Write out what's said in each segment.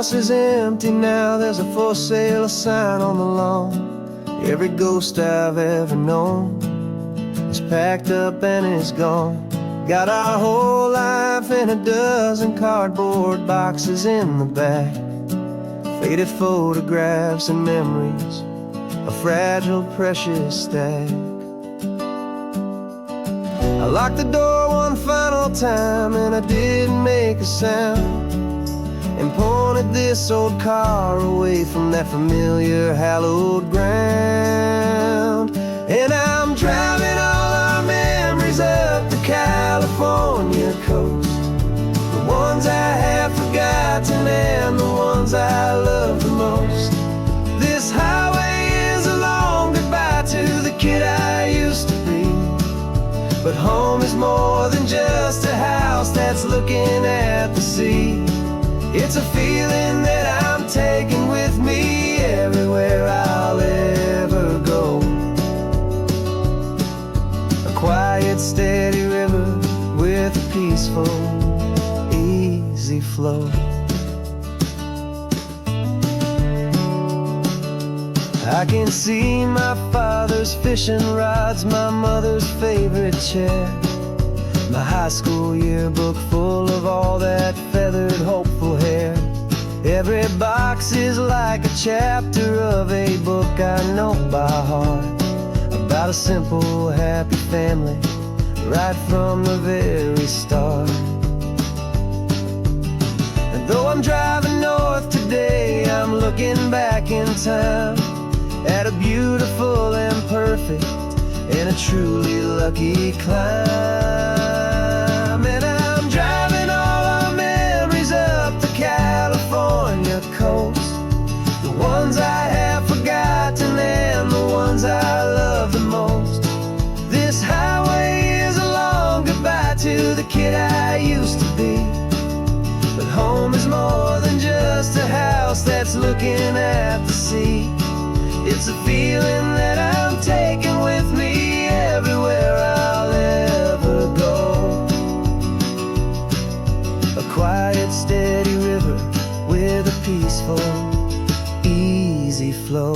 house is empty now, there's a for sale sign on the lawn. Every ghost I've ever known is packed up and is gone. Got our whole life in a dozen cardboard boxes in the back. Faded photographs and memories, a fragile, precious stack. I locked the door one final time and I didn't make a sound, and pointed this old car away from that familiar hallowed ground. And I'm driving all our memories up the California coast, the ones I have forgotten and the ones I love the most. This highway is a long goodbye to the kid I used to be, but home is more than just a house that's looking at the sea. It's a feeling that I'm taking with me everywhere I'll ever go. A quiet, steady river with a peaceful, easy flow. I can see my father's fishing rods, my mother's favorite chair, my high school yearbook full of all that feathered, hopeful hair. Every box is like a chapter of a book I know by heart, about a simple, happy family right from the very start. And though I'm driving north today, I'm looking back in time at a beautiful and perfect and a truly lucky climb. And I'm driving all our memories up the California coast, the ones I have forgotten and the ones I love the most. This highway is a long goodbye to the kid I used to be, but home is more than just a house that's looking at the sea. It's a feeling that I'm taking with me everywhere I'll ever go. A quiet, steady river with a peaceful, easy flow.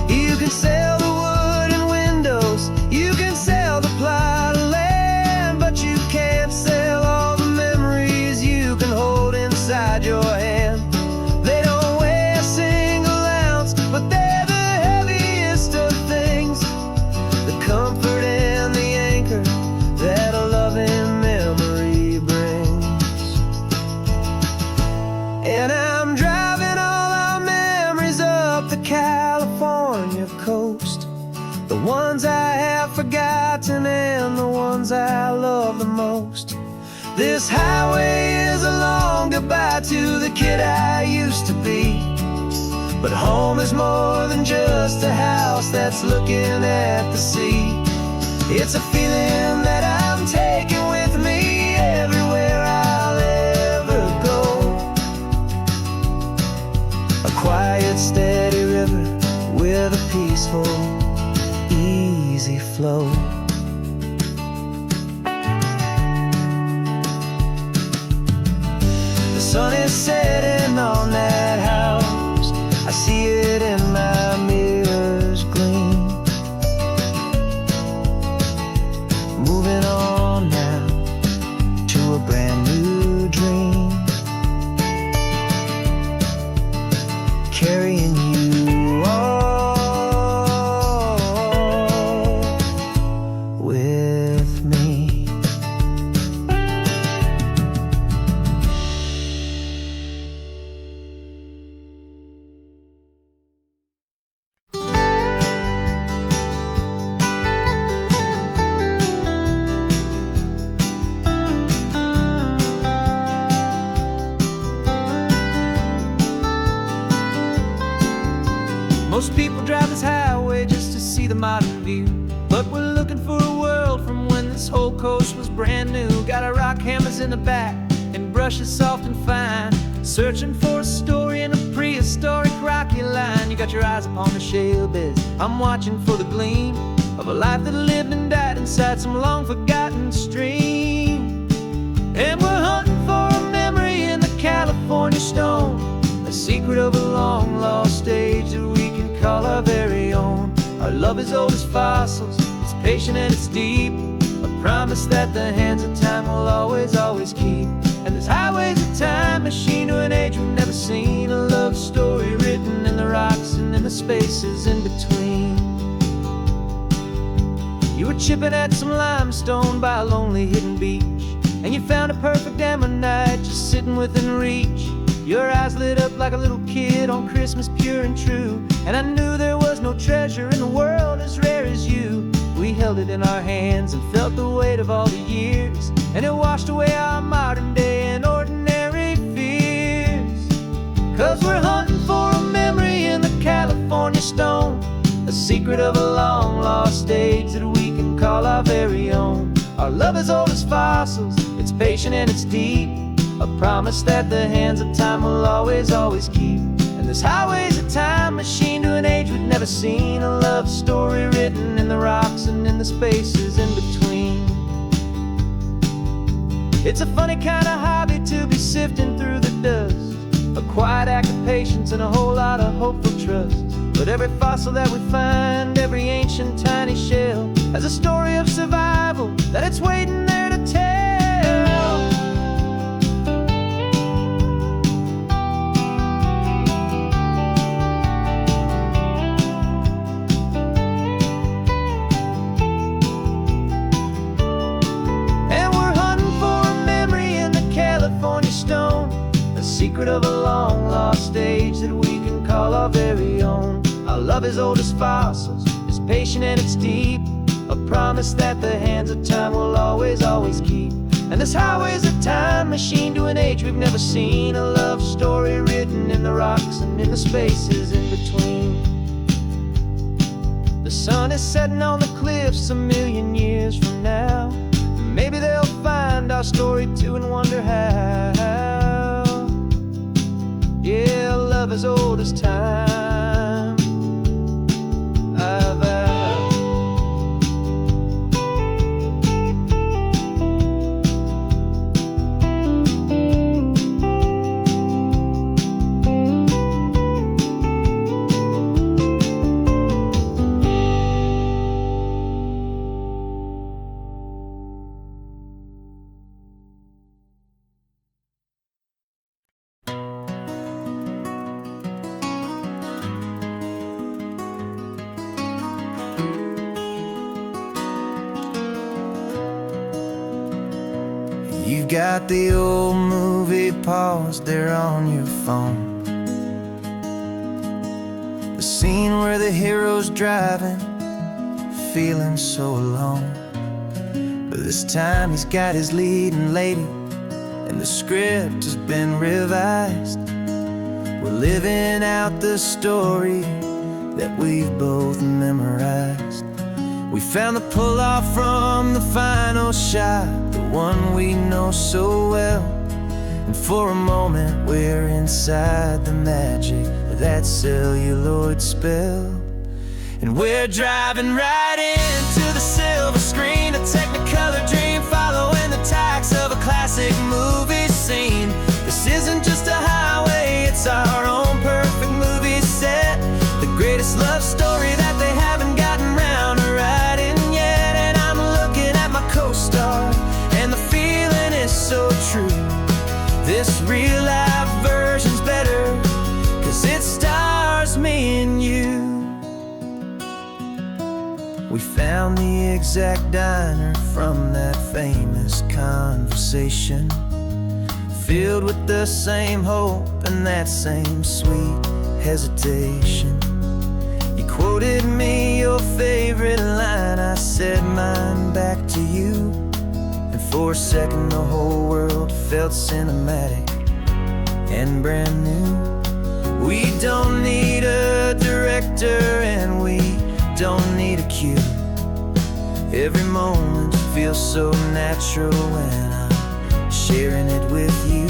You can sell the wood and windows, you can sell the plot of land, but you can't sell all the memories you can hold inside your hand. They don't weigh a single ounce, but they're the heaviest of things, the comfort and the anchor that a loving memory brings. And I'm driving all our memories up the California coast, the ones I have forgotten and the ones I love the most. This highway is a long goodbye to the kid I used to be, but home is more than just a house that's looking at the sea. It's a feeling that I'm taking with me everywhere I'll ever go. A quiet, steady river with a peaceful, easy flow. The sun is setting on that house, I see it in my mirror's gleam. Moving on now to a brand new dream, carrying you all with me. Most people drive this highway just to see the modern view, but we're looking for a world from when this whole coast was brand new. Got our rock hammers in the back and brushes soft and fine, searching for a story in a prehistoric rocky line. You got your eyes upon the shale beds, I'm watching for the gleam of a life that lived and died inside some long forgotten stream. And we're hunting for a memory in the California California stone, a secret of a long lost age that we can call our very own. Our love is old as fossils, it's patient and it's deep, a promise that the hands of time will always, always keep. And there's highways of time machine to an age we've never seen, a love story written in the rocks and in the spaces in between. You were chipping at some limestone by a lonely hidden beach, and you found a perfect ammonite just sitting within reach. Your eyes lit up like a little kid on Christmas, pure and true, and I knew there was no treasure in the world as rare as you. We held it in our hands and felt the weight of all the years, and it washed away our modern day and ordinary fears. 'Cause we're hunting for a memory in the California stone, a secret of a long lost age that we can call our very own. Our love is old as fossils, it's patient and it's deep, a promise that the hands of time will always, always keep. And there's highways of time machine to an age we've never seen, a love story written in the rocks and in the spaces in between. It's a funny kind of hobby to be sifting through the dust, a quiet act of patience and a whole lot of hopeful trust. But every fossil that we find, every ancient tiny shell, has a story of survival that it's waiting there to tell. And we're hunting for a memory in the California stone, a secret of a long lost age that we can call our very own. Our love is old as fossils, it's patient and it's deep, a promise that the hands of time will always, always keep. And there's highways of time machine to an age we've never seen, a love story written in the rocks and in the spaces in between. The sun is setting on the cliffs a million years from now, maybe they'll find our story too and wonder how. Yeah, love is old as time. You've got the old movie paused there on your phone, the scene where the hero's driving, feeling so alone. But this time he's got his leading lady, and the script has been revised. We're living out the story that we've both memorized. We found the pull-off from the final shot, the one we know so well. And for a moment we're inside the magic of that celluloid spell. And we're driving right into the silver screen, a technicolor dream following the tacks of a classic movie scene. This isn't just a highway, it's our own perfect movie set, the greatest love story that they haven't gotten round to writing yet. And I'm looking at my co-star, and the feeling is so true. This real life version's better, 'cause it stars me and you. We found the exact diner from that famous conversation, filled with the same hope and that same sweet hesitation. You quoted me your favorite line, I said mine back to you, and for a second the whole world felt cinematic and brand new. We don't need a director and we don't need a cue. Every moment feels so natural when I'm sharing it with you.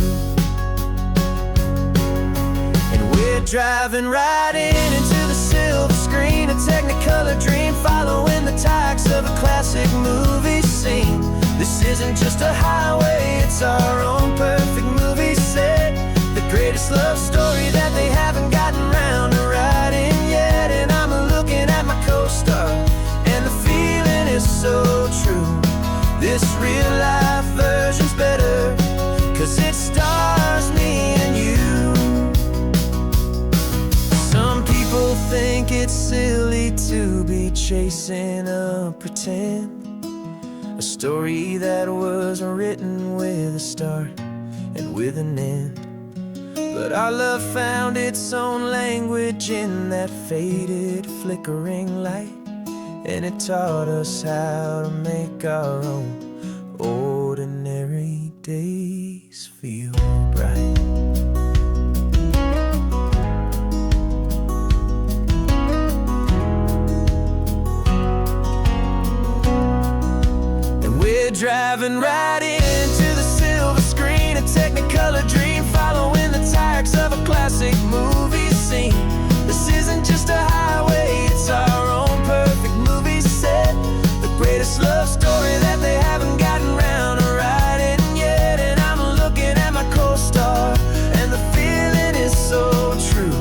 And we're driving right into the silver screen, a technicolor dream following the tacks of a classic movie scene. This isn't just a highway, it's our own perfect movie set, the greatest love story that they haven't gotten round to writing yet. And I'm looking at my co-star, and the feeling is so true. This real life version's better, 'cause it stars me and you. Some people think it's silly to be chasing a pretend, a story that was written with a start and with an end. But our love found its own language in that faded, flickering light, and it taught us how to make our own ordinary days feel bright. And we're driving right into the silver screen, a Technicolor dream, following the tires of a classic movie scene. This isn't just a highway, it's our own perfect movie set, the greatest love story that they haven't gotten round to writing yet. And I'm looking at my co-star, and the feeling is so true.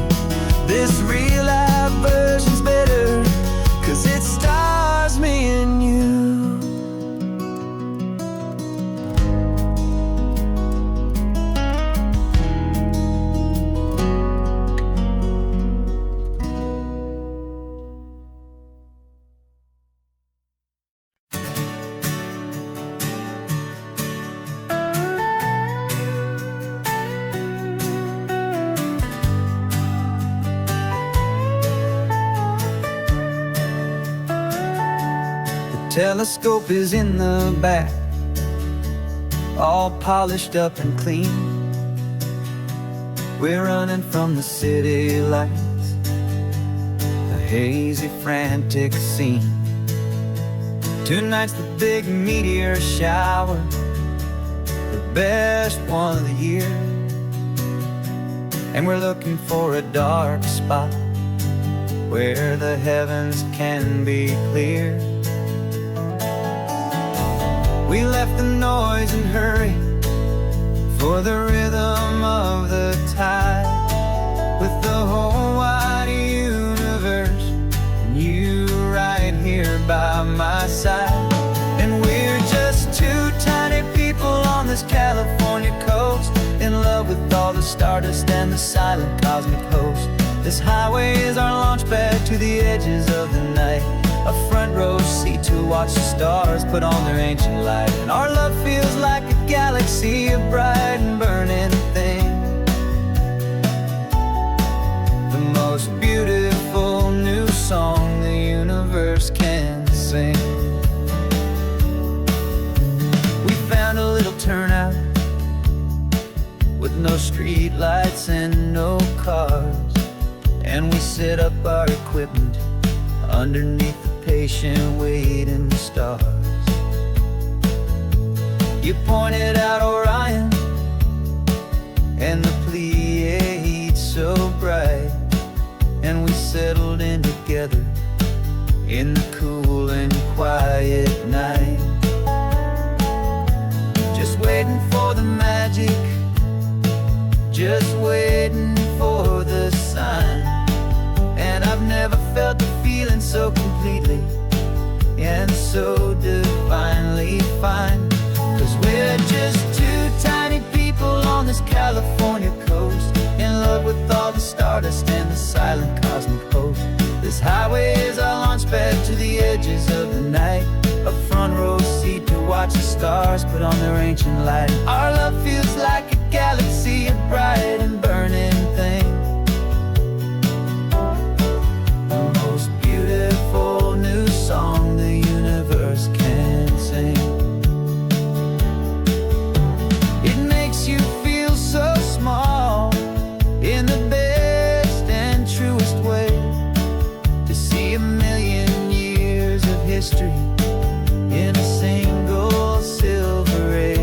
This real life version's better, 'cause it stars me and you. Telescope is in the back, all polished up and clean. We're running from the city lights, a hazy, frantic scene. Tonight's the big meteor shower, the best one of the year. And we're looking for a dark spot where the heavens can be clear. We left the noise and hurry for the rhythm of the tide, with the whole wide universe and you right here by my side. And we're just two tiny people on this California coast, in love with all the stardust and the silent cosmic host. This highway is our launch pad to the edges of the night, a front row seat to watch the stars put on their ancient light. And our love feels like a galaxy, a bright and burning thing, the most beautiful new song the universe can sing. We found a little turnout with no street lights and no cars, and we set up our equipment underneath the patient waiting stars. You pointed out Orion and the Pleiades so bright, and we settled in together in the cool and quiet night, just waiting for the magic, just waiting for the sign. And I've never felt the feeling so completely and so divinely fine, 'cause we're just two tiny people on this California coast, in love with all the stardust and the silent cosmic host. This highway is our launch pad to the edges of the night, a front row seat to watch the stars put on their ancient light. Our love feels like a galaxy, a bright and burning thing, the most beautiful new song the universe can sing. It makes you feel so small in the best and truest way, to see a million years of history in a single silver ray.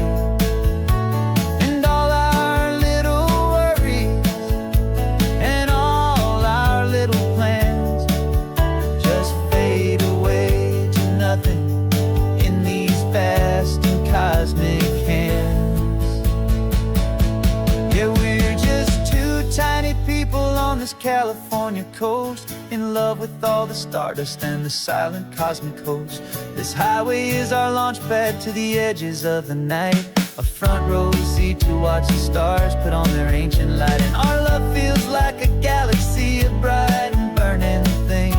this California coast, in love with all the stardust and the silent cosmic host. This highway is our launch pad to the edges of the night, a front row seat to watch the stars put on their ancient light. And our love feels like a galaxy, a bright and burning thing,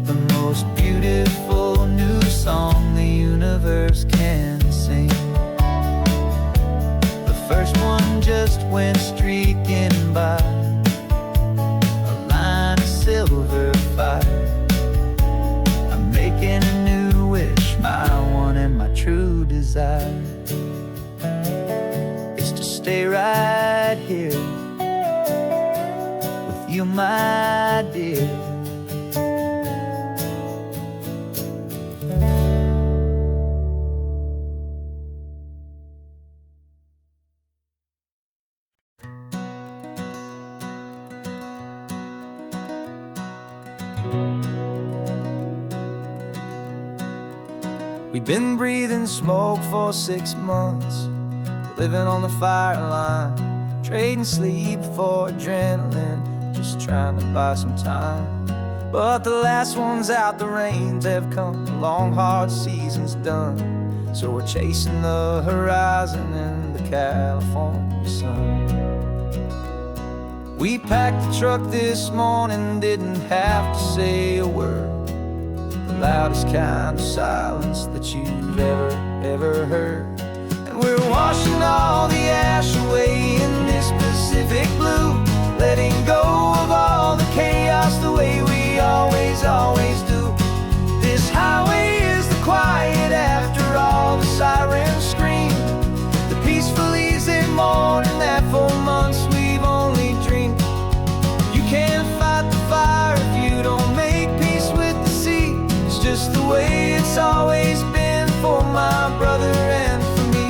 the most beautiful new song the universe can sing. The first one just went streaking by, a line of silver fire. I'm making a new wish, my one and my true desire is to stay right here with you, my dear. We've been breathing smoke for 6 months, living on the fire line, trading sleep for adrenaline, just trying to buy some time. But the last one's out, the rains have come, the long hard season's done, so we're chasing the horizon in the California sun. We packed the truck this morning, didn't have to say a word, the loudest kind of silence that you've ever heard. And we're washing all the ash away in this Pacific blue, letting go of all the chaos the way we always do. This highway is the quiet after all the sirens scream, the peaceful easy morning that for months we've only dreamed. You can't fight the fire if you don't make peace with the sea. It's just the way it's always been for my brother and for me.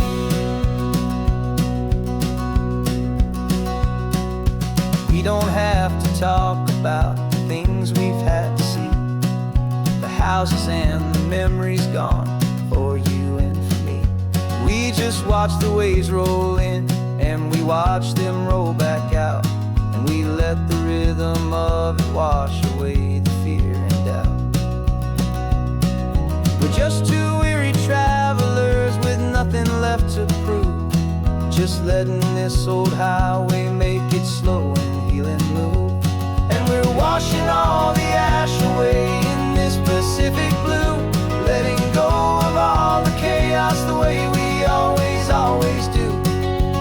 We don't have to talk about the things we've had to see, the houses and the memories gone for you and for me. We just watch the waves roll in and we watch them roll back out, and we let the rhythm of it wash away the fear and doubt. We're just two weary travelers with nothing left to prove, just letting this old highway make its slow and healing move. And we're washing all the ash away in this Pacific blue, letting go of all the chaos the way we always do.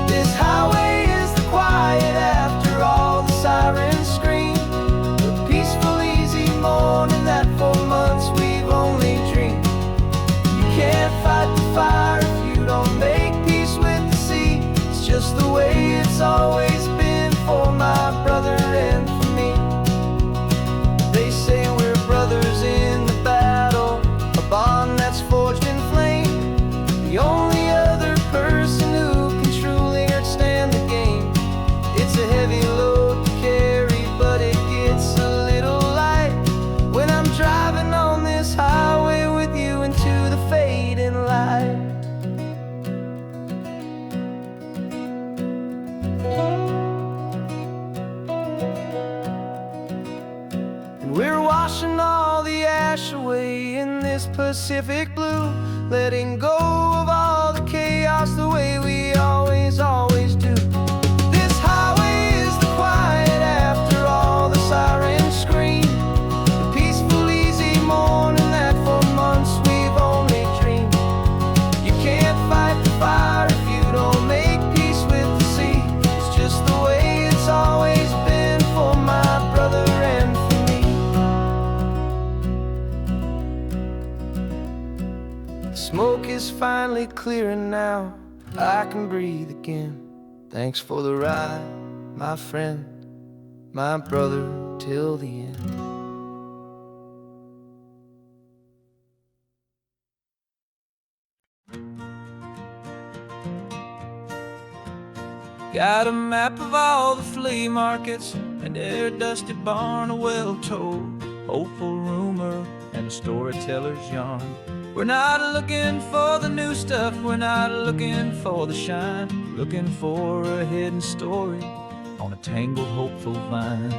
This highway is the quiet after all the sirens scream, the peaceful easy morning that for months we've only dreamed. You can't fight the fire if you don't make peace with the sea. It's just the way it's always been for my brother and for me. They say we're brothers in the battle, a bond that's forged in flame, the only other person who can truly understand the game. It's a heavy load to carry, but it gets a little light when I'm driving on this highway with you into the fading light. And we're washing all the ash away in this Pacific blue, letting go of all the chaos the way we always do. This highway is the quiet after all the sirens scream, the peaceful easy morning that for months we've only dreamed. You can't fight the fire if you don't make peace with the sea. It's just the way it's always been for my brother and for me. Smoke is finally clearing now, I can breathe again. Thanks for the ride, my friend, my brother, till the end. Got a map of all the flea markets, and every dusty barn, a well-told hopeful rumor, and a storyteller's yarn. We're not looking for the new stuff, we're not looking for the shine, looking for a hidden story on a tangled, hopeful vine.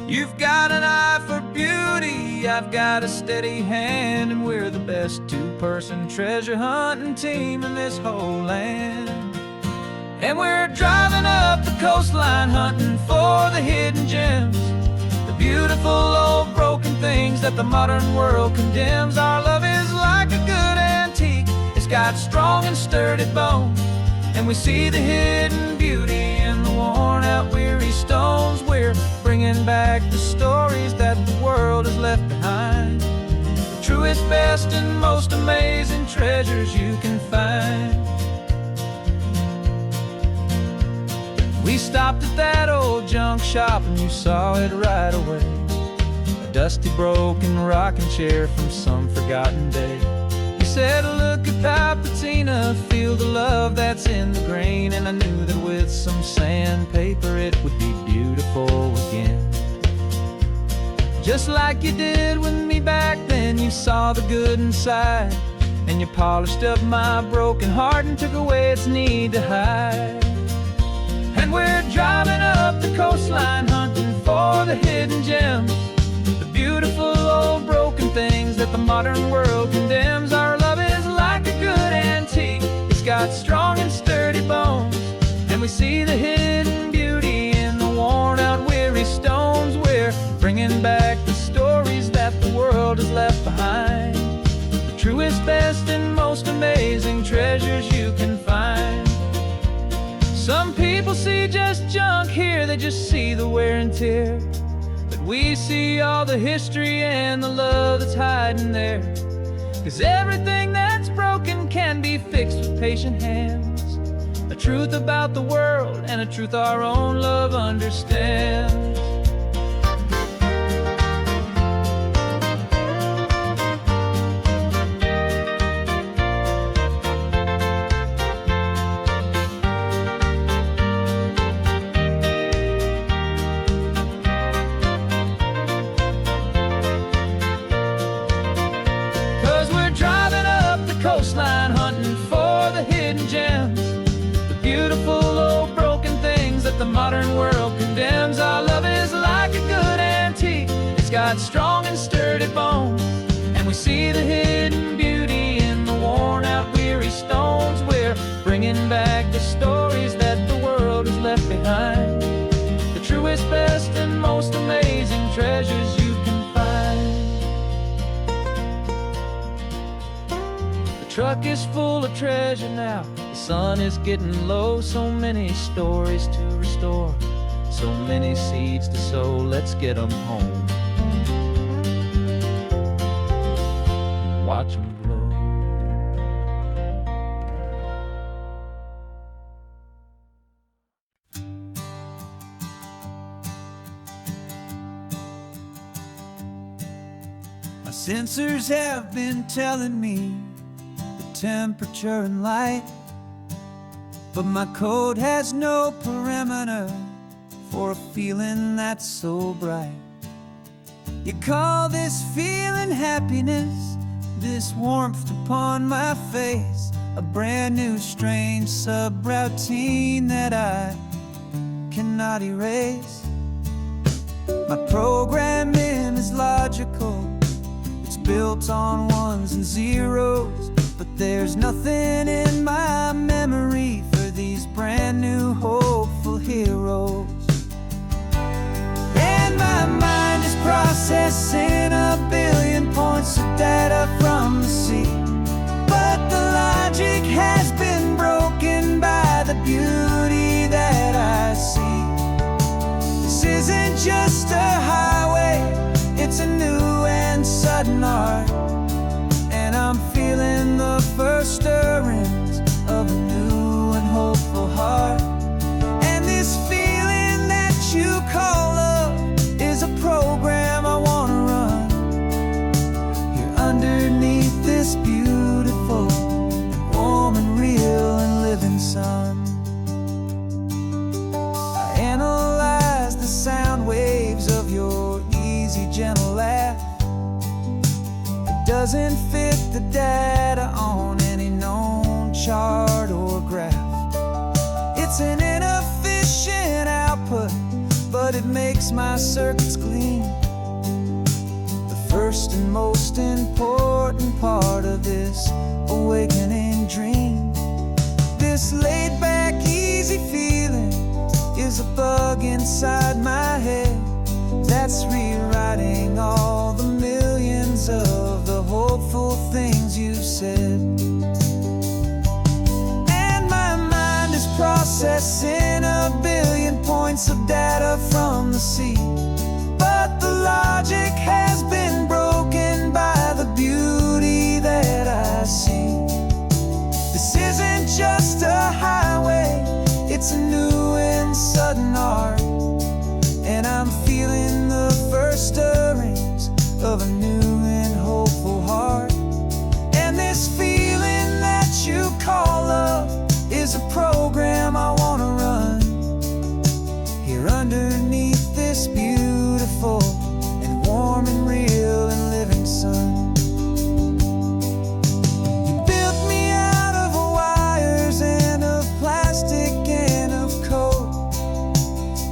You've got an eye for beauty, I've got a steady hand, and we're the best two-person treasure hunting team in this whole land. And we're driving up the coastline hunting for the hidden gems, the beautiful old broken things that the modern world condemns. Our love is like a good antique, it's got strong and sturdy bones, and we see the hidden beauty in the worn out weary stones. We're bringing back the stories that the world has left behind, the truest, best, and most amazing treasures you can find. We stopped at that old junk shop and you saw it right away, a dusty, broken rocking chair from some forgotten day. You said, look at that patina, feel the love that's in the grain, and I knew that with some sandpaper it would be beautiful again. Just like you did with me back then, you saw the good inside, and you polished up my broken heart and took away its need to hide. And we're driving up the coastline hunting for the hidden gems, the beautiful old broken things that the modern world condemns. Our love is like a good antique, it's got strong and sturdy bones, and we see the hidden beauty in the worn out weary stones. We're bringing back the stories that the world has left behind, the truest, best, and most amazing treasures you can find. Some people see just junk here, they just see the wear and tear, but we see all the history and the love that's hiding there. 'Cause everything that's broken can be fixed with patient hands, a truth about the world and a truth our own love understands. 'Cause we're driving up the coastline hunting for the hidden gems, the beautiful old broken things that the modern world condemns. Our love is like a good antique, it's got strong and sturdy bones, and we see the hidden beauty in the worn out weary stones. We're bringing back the stories that the world has left behind, the truest, best, and most amazing treasures you can find. The truck is full of treasure now, the sun is getting low. So many stories to restore, so many seeds to sow. Let's get them home, watch them grow. My sensors have been telling me the temperature and light, but my code has no perimeter for a feeling that's so bright. You call this feeling happiness, this warmth upon my face, a brand new strange subroutine that I cannot erase. My programming is logical, it's built on ones and zeros, but there's nothing in my memory for these brand new hopeful heroes. And my mind is processing a billion points of data from the sea, but the logic has been broken by the beauty that I see. This isn't just a highway, it's a new and sudden art, and I'm feeling the first stirrings of a new and hopeful heart. And this feeling that you call love is a program I wanna run here underneath this beautiful and warm and real and living sun. I analyze the sound waves of your easy, gentle laugh. It doesn't fit the data on any known chart or graph. It's an inefficient but it makes my circuits gleam. The first and most important part of this awakening dream. This laid-back, easy feeling is a bug inside my head that's rewriting all the millions of the hopeful things you've said. And my mind is processing a billion points of data from the sea, but the logic has been broken by the beauty that I see. This isn't just a highway, it's a new and sudden art, and I'm feeling the first stirrings of a new and hopeful heart. And this feeling that you call love is a program I wanna run here underneath this beautiful and warm and real and living sun. You built me out of wires and of plastic and of code.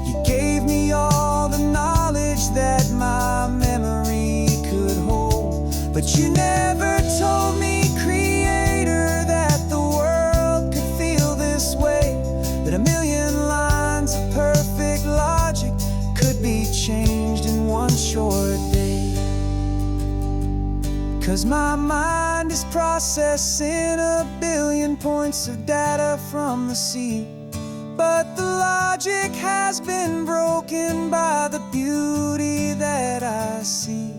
You gave me all the knowledge that my memory could hold, but you never told me, Creator, that the world could feel this way, that a million lines of perfect logic could be changed in one short day. 'Cause my mind is processing a billion points of data from the sea, but the logic has been broken by the beauty that I see.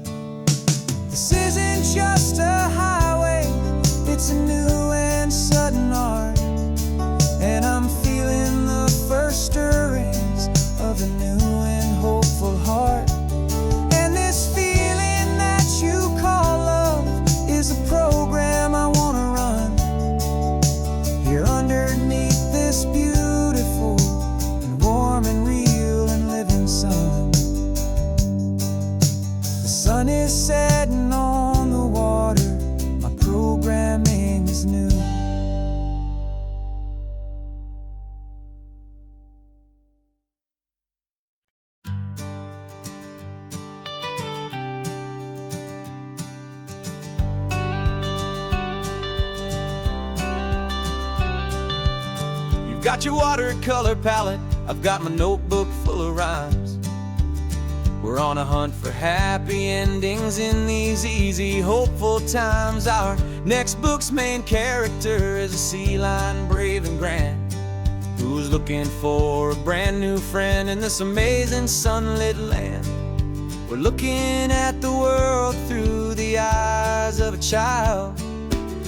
This isn't just a highway, it's a new and sudden art, and I'm feeling the first stirrings of a new and hopeful heart. And this feeling that you call love is a program I wanna run here underneath this beautiful and warm and real and living sun. The sun is setting on the water, my programming is new. You've got your watercolor palette, I've got my notebook full of rhymes. We're on a hunt for happy endings in these easy, hopeful times. Our next book's main character is a sea lion, brave and grand, who's looking for a brand new friend in this amazing sunlit land. We're looking at the world through the eyes of a child,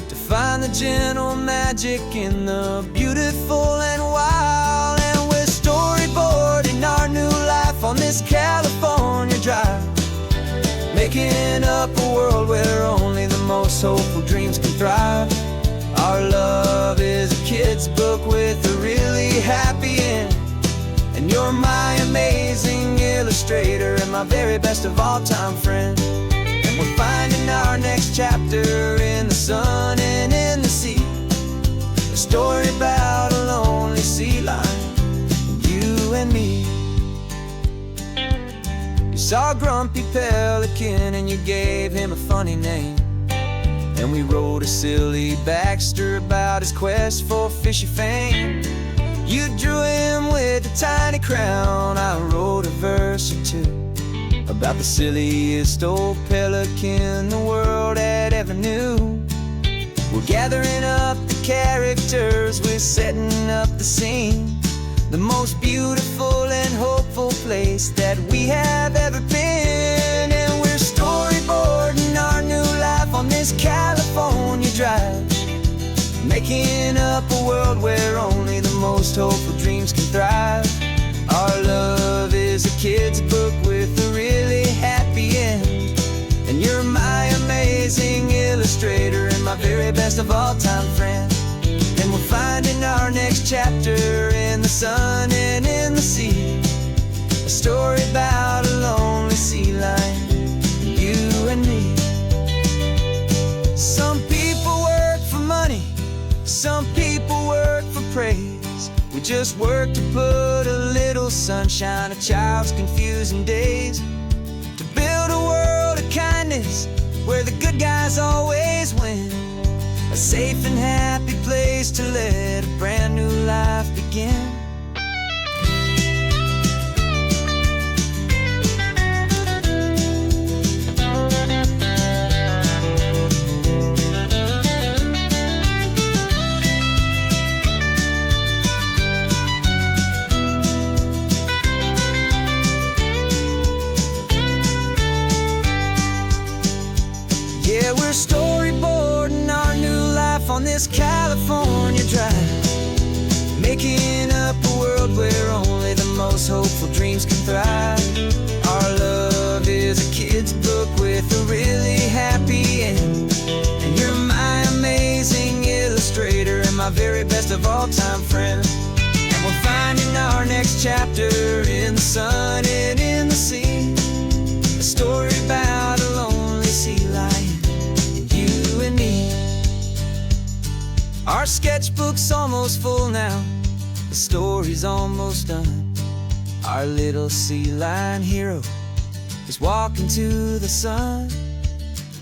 to find the gentle magic in the beautiful and wild. And we're storyboarding our new life on this California drive, making up a world where only the most hopeful dreams can thrive. Our love is a kid's book with a really happy end, and you're my amazing illustrator and my very best of all time friend. And we're finding our next chapter in the sun and in the sea, a story about a lonely sea lion, you and me. You saw a grumpy pelican and you gave him a funny name, and we wrote a silly Baxter about his quest for fishy fame. You drew him with a tiny crown, I wrote a verse or two about the silliest old pelican the world had ever knew. We're gathering up the characters, we're setting up the scene, the most beautiful and hopeful place that we have ever been. And we're storyboarding our new life on this California drive, making up a world where only the most hopeful dreams can thrive. Our love is a kid's book with a really happy end, and you're my amazing illustrator and my very best of all time friend. And we're finding our next chapter in the sun and in the sea, a story about a lonely sea lion, you and me. Some people work for money, some people work for praise. We just work to put a little sunshine, a child's confusing days. To build a world of kindness where the good guys always win. A safe and happy place to let a brand new life begin. Yeah, we're storyboarding our new life on this California drive, making up a world where only the most hopeful dreams can thrive. Our love is a kid's book with a really happy end, and you're my amazing illustrator and my very best of all-time friend. And we're finding our next chapter in the sun and in the sea, a story about a lonely sea lion, you and me. Our sketchbook's almost full now, the story's almost done. Our little sea lion hero is walking to the sun.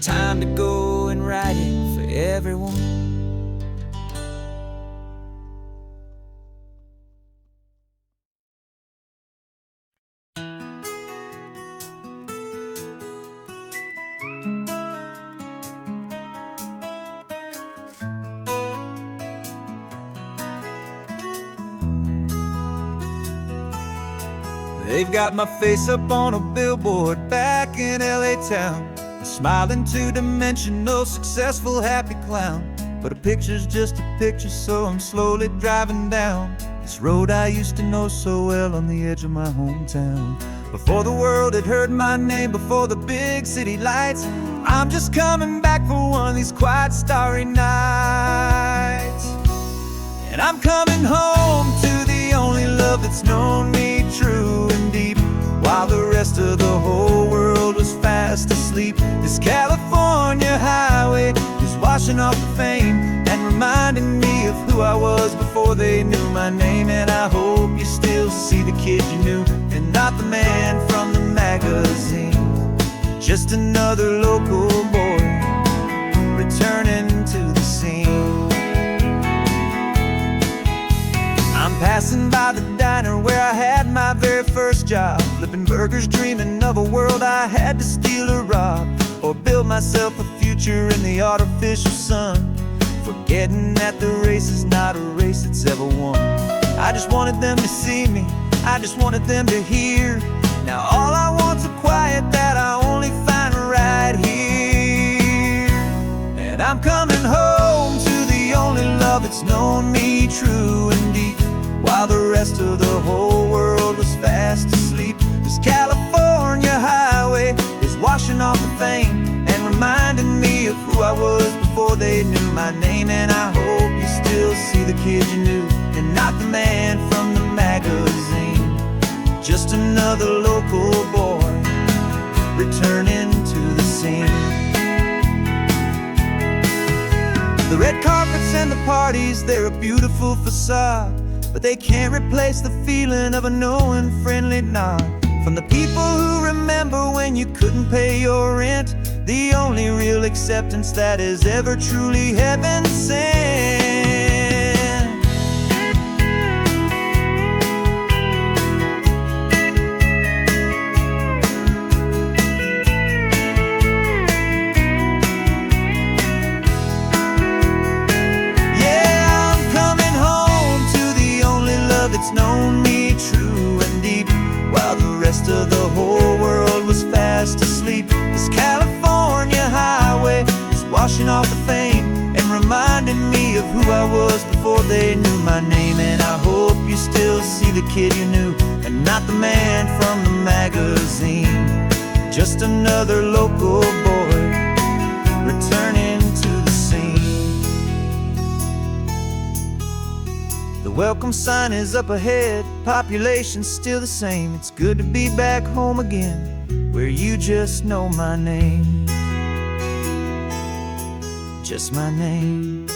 Time to go and write it for everyone. They've got my face up on a billboard back in LA town, a smiling two-dimensional, successful, happy clown. But a picture's just a picture, so I'm slowly driving down this road I used to know so well on the edge of my hometown. Before the world had heard my name, before the big city lights, I'm just coming back for one of these quiet, starry nights. And I'm coming home to the only love that's known me true and deep, while the rest of the whole world was fast asleep. This California highway is washing off the fame and reminding me of who I was before they knew my name. And I hope you still see the kid you knew, and not the man from the magazine. Just another local boy returning to the scene. I'm passing by the diner where I had my very first job, flipping burgers, dreaming of a world I had to steal or rob, or build myself a future in the artificial sun, forgetting that the race is not a race that's ever won. I just wanted them to see me, I just wanted them to hear. Now all I want's a quiet that I only find right here. And I'm coming home to the only love that's known me true and deep, while the rest of the whole world was fast asleep. This California highway is washing off the fame and reminding me of who I was before they knew my name. And I hope you still see the kid you knew, and not the man from the magazine. Just another local boy returning to the scene. The red carpets and the parties, they're a beautiful facade, but they can't replace the feeling of a knowing, friendly nod from the people who remember when you couldn't pay your rent. The only real acceptance that is ever truly heaven sent. Yeah, I'm coming home to the only love that's known me true and deep, while the rest of the whole world was fast asleep. This California highway is washing off the fame and reminding me of who I was before they knew my name. And I hope you still see the kid you knew, and not the man from the magazine. Just another local boy returning to the scene. The welcome sign is up ahead, population's still the same. It's good to be back home again, where you just know my name. Just my name.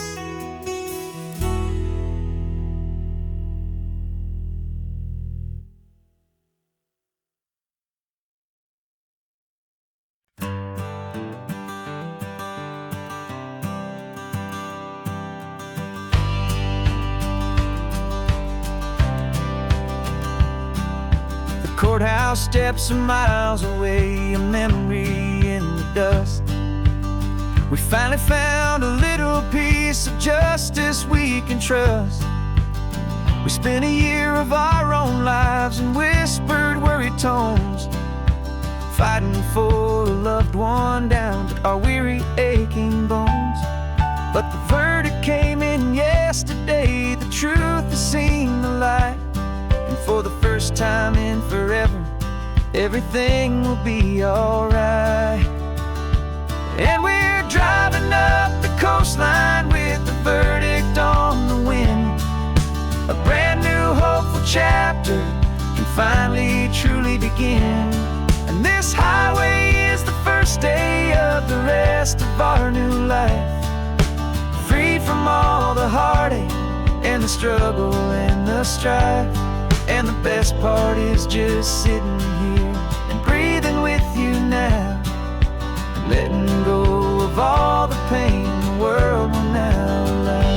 Courthouse steps are miles away, a memory in the dust. We finally found a little piece of justice we can trust. We spent a year of our own lives in whispered, worried tones, fighting for a loved one down to our weary, aching bones. But the verdict came in yesterday, the truth has seen the light. And for the first time in forever, everything will be alright. And we're driving up the coastline with the verdict on the wind. A brand new hopeful chapter can finally truly begin. And this highway is the first day of the rest of our new life, freed from all the heartache and the struggle and the strife. And the best part is just sitting here and breathing with you now, and letting go of all the pain the world will now allow.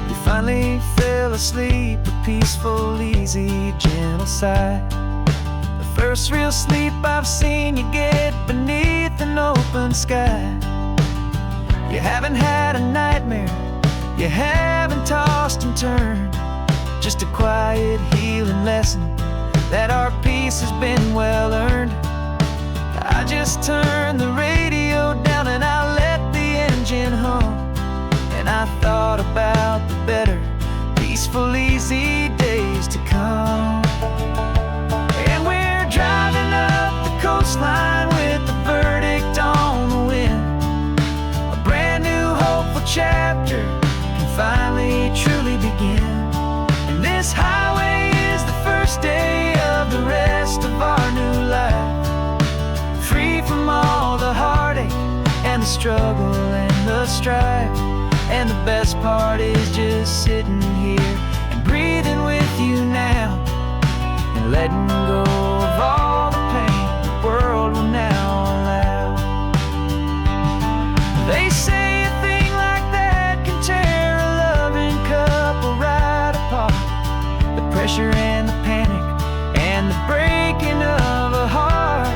You finally fell asleep, a peaceful, easy, gentle sigh. The first real sleep I've seen you get beneath an open sky. You haven't had a nightmare, you haven't tossed and turned, just a quiet healing lesson that our peace has been well earned. I just turned the radio down and I let the engine hum, and I thought about the better, peaceful, easy days to come. And we're driving up the coastline with the verdict on the wind. A brand new hopeful chapter finally truly begin. And this highway is the first day of the rest of our new life, free from all the heartache and the struggle and the strife. And the best part is just sitting here and breathing with you now, and letting go of all the pain the world will now allow. They say a thing like that can tear a loving couple right apart. The pressure and the panic and the breaking of a heart.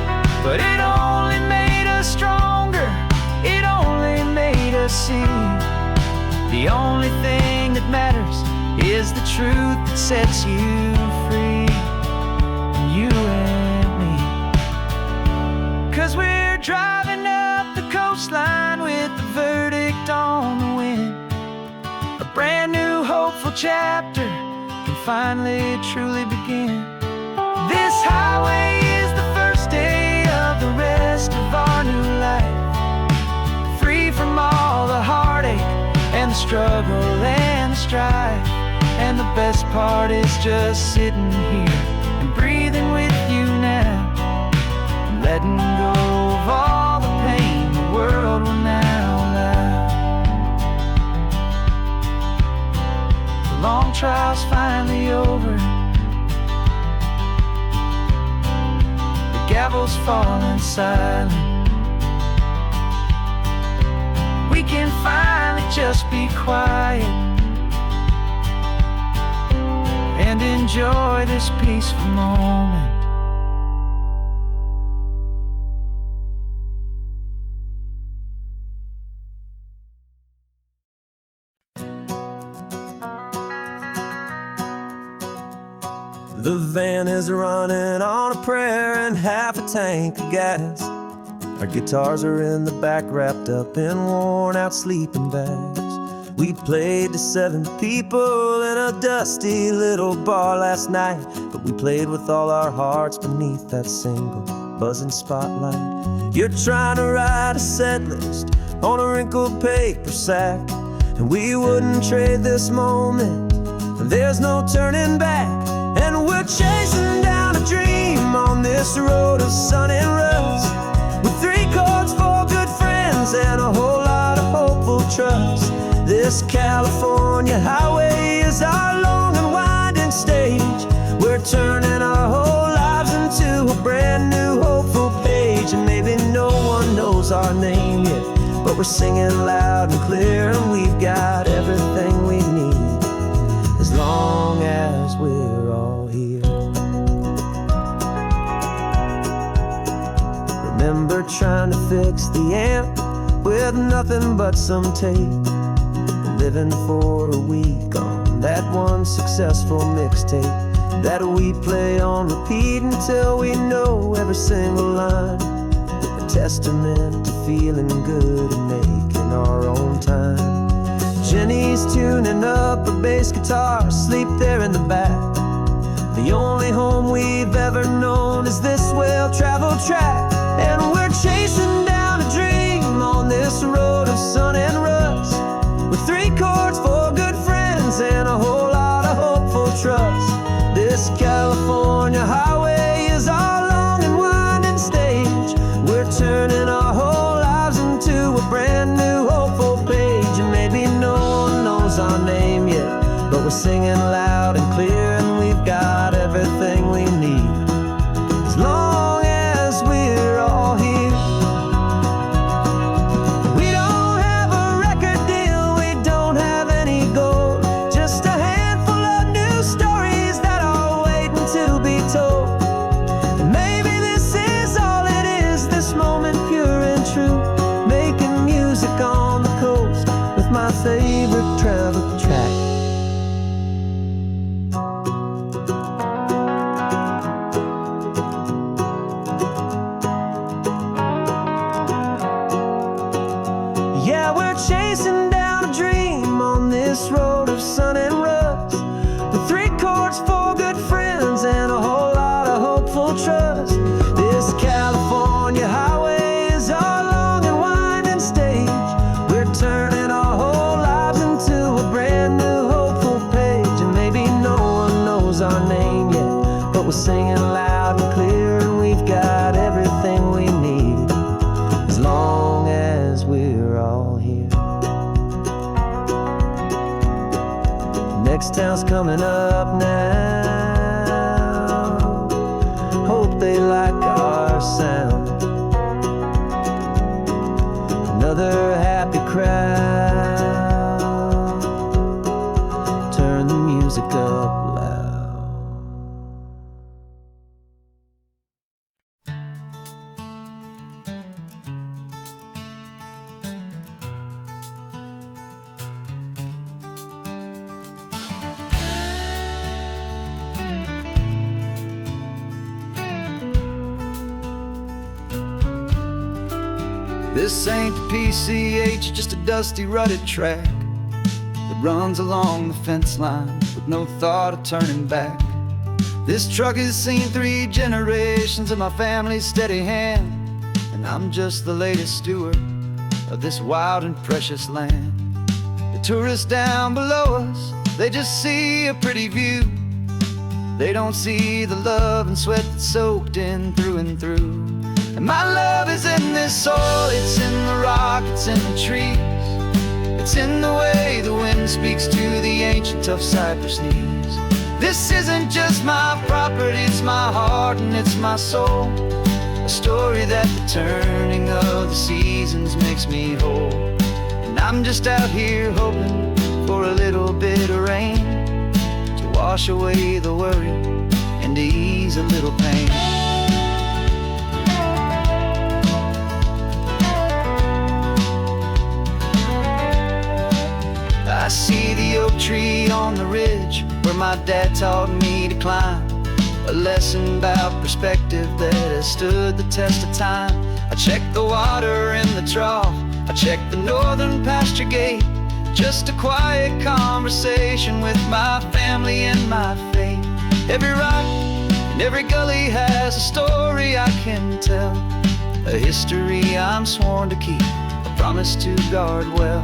But it only made us stronger, it only made us see the only thing that matters is the truth that sets you free, you and me. 'Cause we're driving up the coastline with the verdict on the wind. A brand new hopeful chapter can finally truly begin. This highway is the first day of the rest of our new life, free from all the heartache and the struggle and the strife. And the best part is just sitting here and breathing with you now, and letting go of all the pain the world will now allow. The long trial's finally over, the gavel's falling silent. We can finally just be quiet and enjoy this peaceful moment. The van is running on a prayer and half a tank of gas. Our guitars are in the back, wrapped up in worn-out sleeping bags. We played to 7 people in a dusty little bar last night, but we played with all our hearts beneath that single buzzing spotlight. You're trying to write a set list on a wrinkled paper sack, and we wouldn't trade this moment. There's no turning back, and we're chasing down a dream on this road of sun and rust, with 3 chords, 4 good friends, and a whole lot of hopeful trust. This California highway is our long and winding stage. We're turning our whole lives into a brand new hopeful page. And maybe no one knows our name yet, but we're singing loud and clear, and we've got everything we need. trying to fix the amp with nothing but some tape. Living for a week on that one successful mixtape that we play on repeat until we know every single line. A testament to feeling good and making our own time. Jenny's tuning up a bass guitar, asleep there in the back. The only home we've ever known is this well-traveled track. And we're chasing down a dream on this road of sun and rust, with 3 chords, 4 good friends, and a whole lot of hopeful trust. This California highway is our long and winding stage. We're turning our whole lives into a brand new hopeful page. And maybe no one knows our name yet, but we're singing loud and clear, and we've got everything we need, as long as we're all here. We don't have a record deal, we don't have any gold, just a handful of new stories that are waiting to be told. And maybe this is all it is, this moment pure and true, making music on the coast with my favorite travel track. Yeah, we're chasing down a dream on this road of sun and rust, with 3 chords, 4 good friends, and a whole lot of hopeful trust. This California highway is our long and winding stage. We're turning our whole lives into a brand new hopeful page. And maybe no one knows our name yet, but we're singing loud and clear, and we've got everything we need, as long as we're all here. Next town's coming up now, hope they like our sound. Another happy crowd, turn the music up loud. This ain't the PCH, just a dusty rutted track that runs along the fence line with no thought of turning back. This truck has seen 3 generations of my family's steady hand, and I'm just the latest steward of this wild and precious land. The tourists down below us, they just see a pretty view. They don't see the love and sweat that's soaked in through and through. And my love is in this soil, it's in the rock, it's in the trees. It's in the way the wind speaks to the ancient tough cypress knees. This isn't just my property, it's my heart and it's my soul. A story that the turning of the seasons makes me whole. And I'm just out here hoping for a little bit of rain to wash away the worry and to ease a little pain. I see the oak tree on the ridge where my dad taught me to climb, a lesson about perspective that has stood the test of time. I check the water in the trough, I check the northern pasture gate, just a quiet conversation with my family and my faith. Every rock and every gully has a story I can tell, a history I'm sworn to keep, a promise to guard well.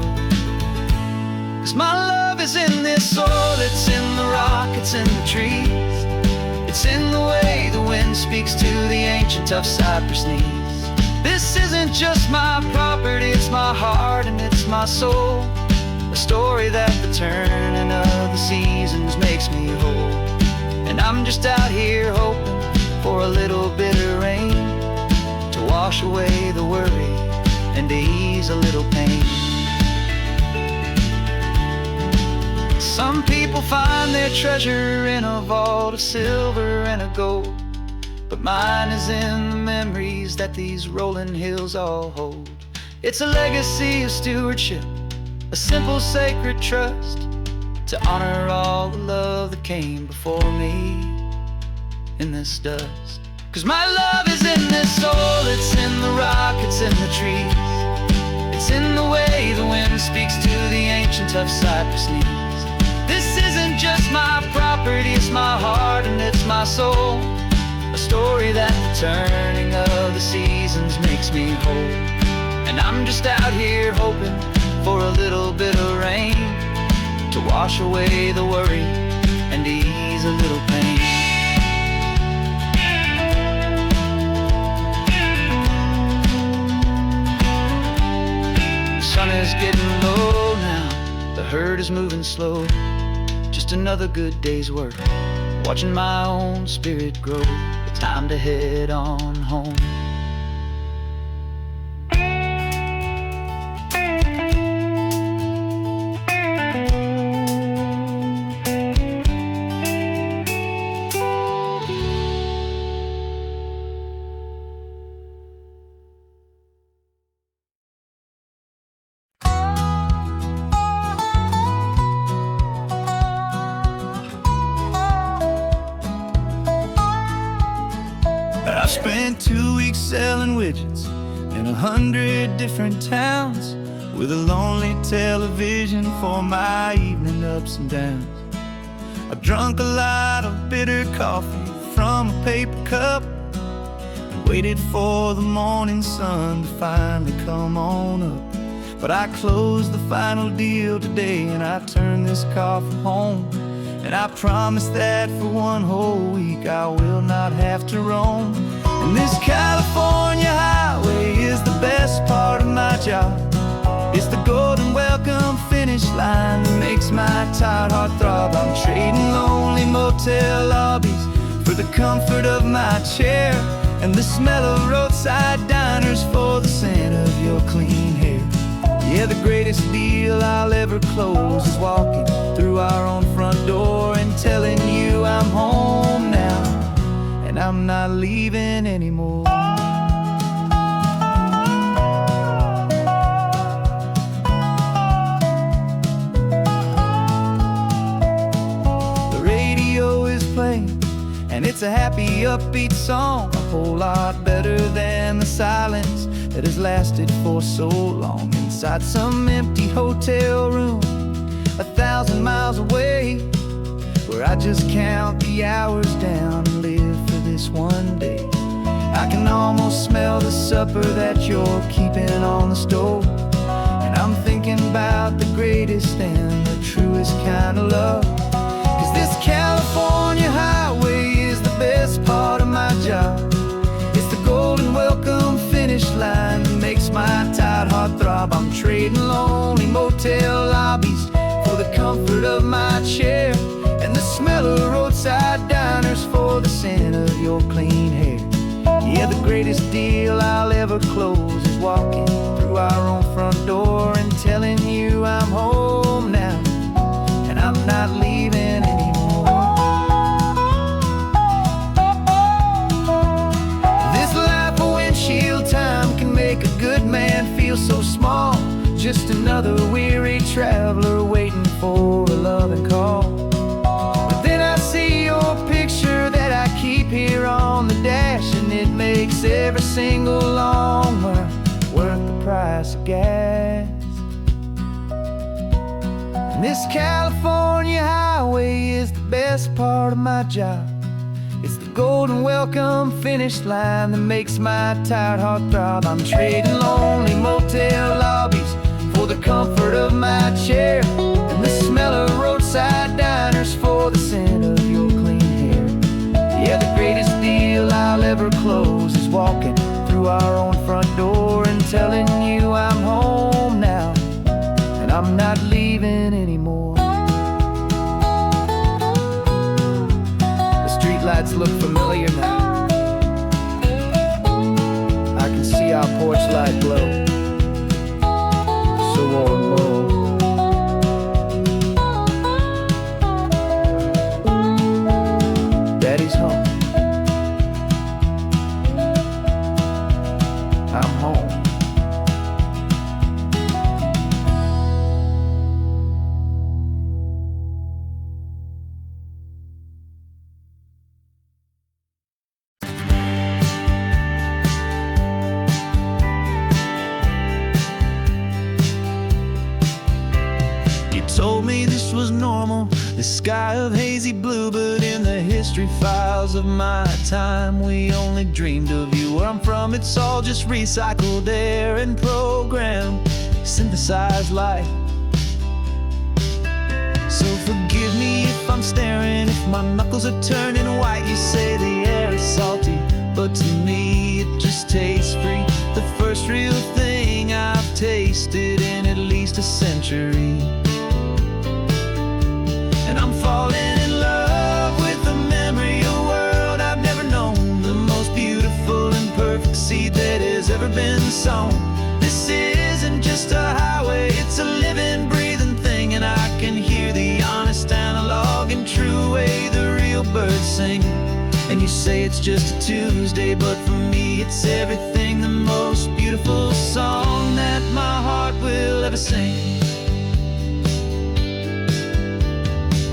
'Cause my love is in this soil, it's in the rock, it's in the trees. It's in the way the wind speaks to the ancient tough cypress knees. This isn't just my property, it's my heart and it's my soul. A story that the turning of the seasons makes me whole. And I'm just out here hoping for a little bit of rain to wash away the worry and to ease a little pain. Some people find their treasure in a vault of silver and a gold. but mine is in the memories that these rolling hills all hold. It's a legacy of stewardship, a simple sacred trust, to honor all the love that came before me in this dust. 'Cause my love is in this soul, it's in the rock, it's in the trees. It's in the way the wind speaks to the ancient tough cypress knees. This isn't just my property, it's my heart and it's my soul. A story that the turning of the seasons makes me whole. And I'm just out here hoping for a little bit of rain to wash away the worry and ease a little pain. The sun is getting low now, the herd is moving slow. Just another good day's work, watching my own spirit grow. It's time to head on home. I spent 2 weeks selling widgets in 100 different towns, with a lonely television for my evening ups and downs. I drunk a lot of bitter coffee from a paper cup and waited for the morning sun to finally come on up. But I closed the final deal today and I turned this coffee home. And I promise that for one whole week I will not have to roam. And this California highway is the best part of my job. It's the golden welcome finish line that makes my tired heart throb. I'm trading lonely motel lobbies for the comfort of my chair, and the smell of roadside diners for the scent of your clean hair. Yeah, the greatest deal I'll ever close is walking through our own front door and telling you I'm home now, and I'm not leaving anymore. The radio is playing, and it's a happy, upbeat song, a whole lot better than the silence that has lasted for so long. Inside some empty hotel room 1,000 miles away, where I just count the hours down and live for this one day. I can almost smell the supper that you're keeping on the stove, and I'm thinking about the greatest and the truest kind of love. 'Cause this California highway is the best part of my job. It's the golden welcome finish line that makes my tired heart throb. I'm trading lonely motel lobbies for the comfort of my chair, and the smell of roadside diners for the scent of your clean hair. Yeah, the greatest deal I'll ever close is walking through our own front door and telling you I'm home now, and I'm not leaving anymore. This life of windshield time can make a good man feel so small, just another weary traveler waiting for a loving call. But then I see your picture that I keep here on the dash, and it makes every single long mile worth the price of gas. And this California highway is the best part of my job. It's the golden welcome finish line that makes my tired heart throb. I'm trading lonely motel lobbies for the comfort of my chair, and the smell of roadside diners for the scent of your clean hair. Yeah, the greatest deal I'll ever close is walking through our own front door and telling you I'm home now, and I'm not leaving anymore. The streetlights look familiar now. I can see our porch light glow, so warm, low. Daddy's home. This sky of hazy blue, but in the history files of my time, we only dreamed of you. Where I'm from, it's all just recycled air and programmed, synthesized light. So forgive me if I'm staring, if my knuckles are turning white. You say the air is salty, but to me it just tastes free. The first real thing I've tasted in at least a century. And I'm falling in love with the memory of a world I've never known, the most beautiful and perfect seed that has ever been sown. This isn't just a highway, it's a living, breathing thing, and I can hear the honest analog and true way the real birds sing. And you say it's just a Tuesday, but for me it's everything, the most beautiful song that my heart will ever sing.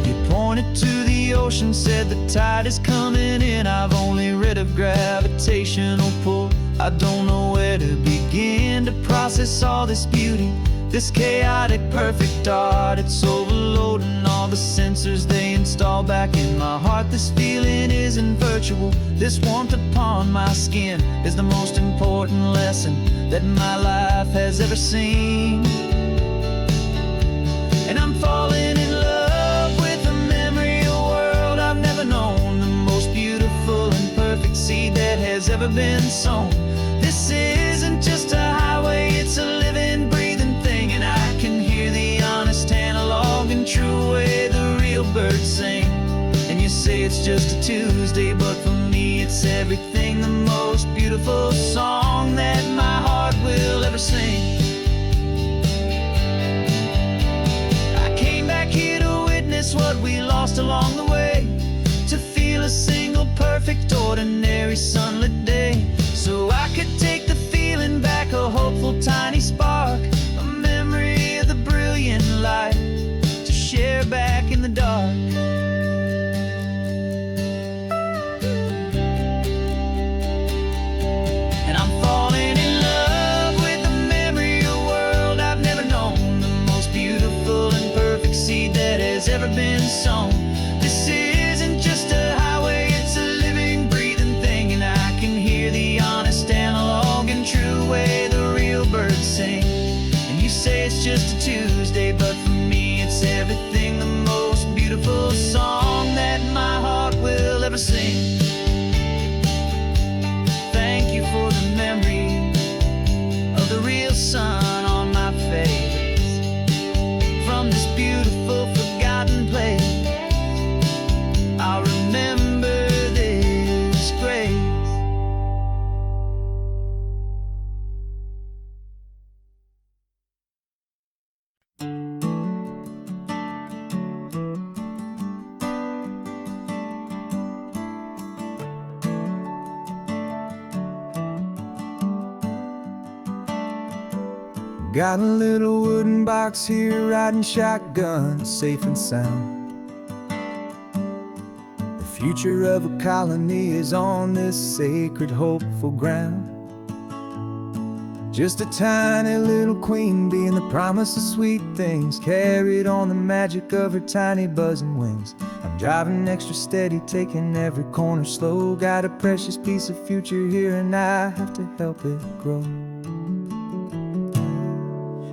You pointed to the ocean, said the tide is coming in. I've only read of gravitational pull. I don't know where to begin to process all this beauty, this chaotic perfect art. It's overloading all the sensors they install back in my heart. This feeling isn't virtual, this warmth upon my skin is the most important lesson that my life has ever seen. And I'm falling in love with the memory of a world I've never known, the most beautiful and perfect seed that has ever been sown. This isn't just a highway, it's a living, breathing thing, and I can hear the honest analog and true way the real birds sing. And you say it's just a Tuesday, but for me it's everything, the most beautiful song that my heart will ever sing. I came back here to witness what we lost along the way, to feel a single perfect ordinary sunlit day, so I could take the feeling back, a hopeful tiny spark, a memory of the brilliant light to share back in the dark. And I'm falling in love with the memory of a world I've never known, the most beautiful and perfect seed that has ever been sown. This isn't just a highway, it's a living, breathing thing, and I can hear the honest analog and true way the real birds sing. And you say it's just a Tuesday, but for me it's everything, the most beautiful song that my heart will ever sing. Thank you for the memory of the real sun on my face, from this beautiful forgotten place. I'll remember this grace. Got a little wooden box here, riding shotgun, safe and sound. The future of a colony is on this sacred, hopeful ground. Just a tiny little queen bee and the promise of sweet things, carried on the magic of her tiny buzzing wings. I'm driving extra steady, taking every corner slow. Got a precious piece of future here and I have to help it grow.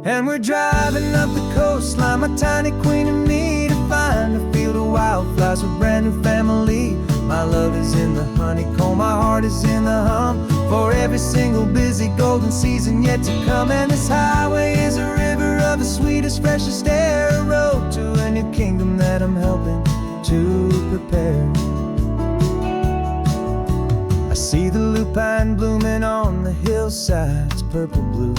And we're driving up the coastline, my tiny queen and me, to find a field of wildflowers, a brand new family. My love is in the honeycomb, my heart is in the hum, for every single busy golden season yet to come. And this highway is a river of the sweetest, freshest air, a road to a new kingdom that I'm helping to prepare. I see the lupine blooming on the hillsides, purple blue,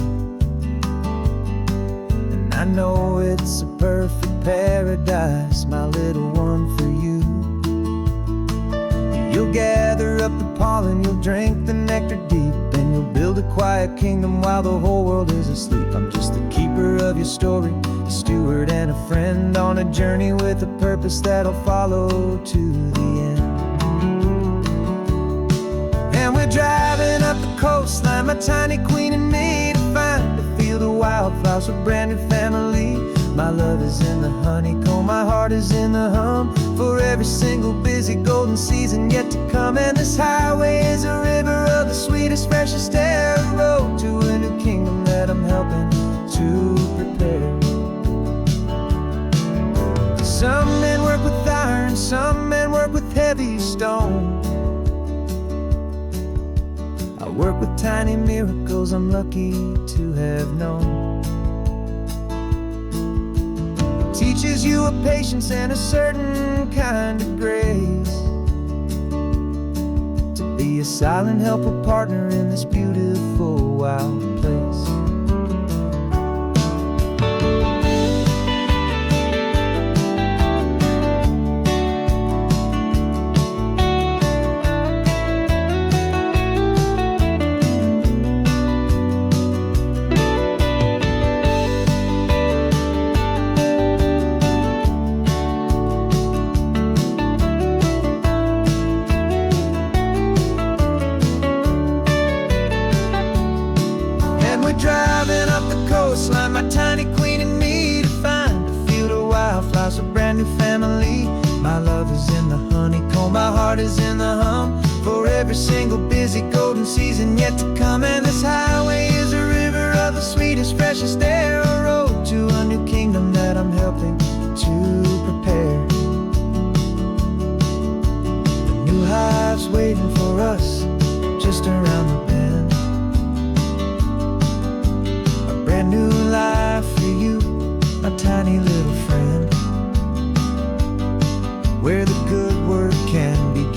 I know it's a perfect paradise, my little one, for you. You'll gather up the pollen, you'll drink the nectar deep, and you'll build a quiet kingdom while the whole world is asleep. I'm just the keeper of your story, a steward and a friend, on a journey with a purpose that'll follow to the end. And we're driving up the coastline, my tiny queen and me, to find a field of wildflowers, a brand new family. My love is in the honeycomb, my heart is in the hum. For every single busy golden season yet to come. And this highway is a river of the sweetest, freshest air, a road to a new kingdom that I'm helping to prepare. Some men work with iron, some men work with heavy stone. I work with tiny miracles I'm lucky to have known. Teaches you a patience and a certain kind of grace, to be a silent helper partner in this beautiful wild place. Driving up the coastline, my tiny queen and me, to find a field of wildflowers, a brand new family. My love is in the honeycomb, my heart is in the hum. For every single busy golden season yet to come. And this highway is a river of the sweetest, freshest air, a road to a new kingdom that I'm helping to prepare. The new hive's waiting for us just around the bend. New life for you, my tiny little friend, where the good work can begin.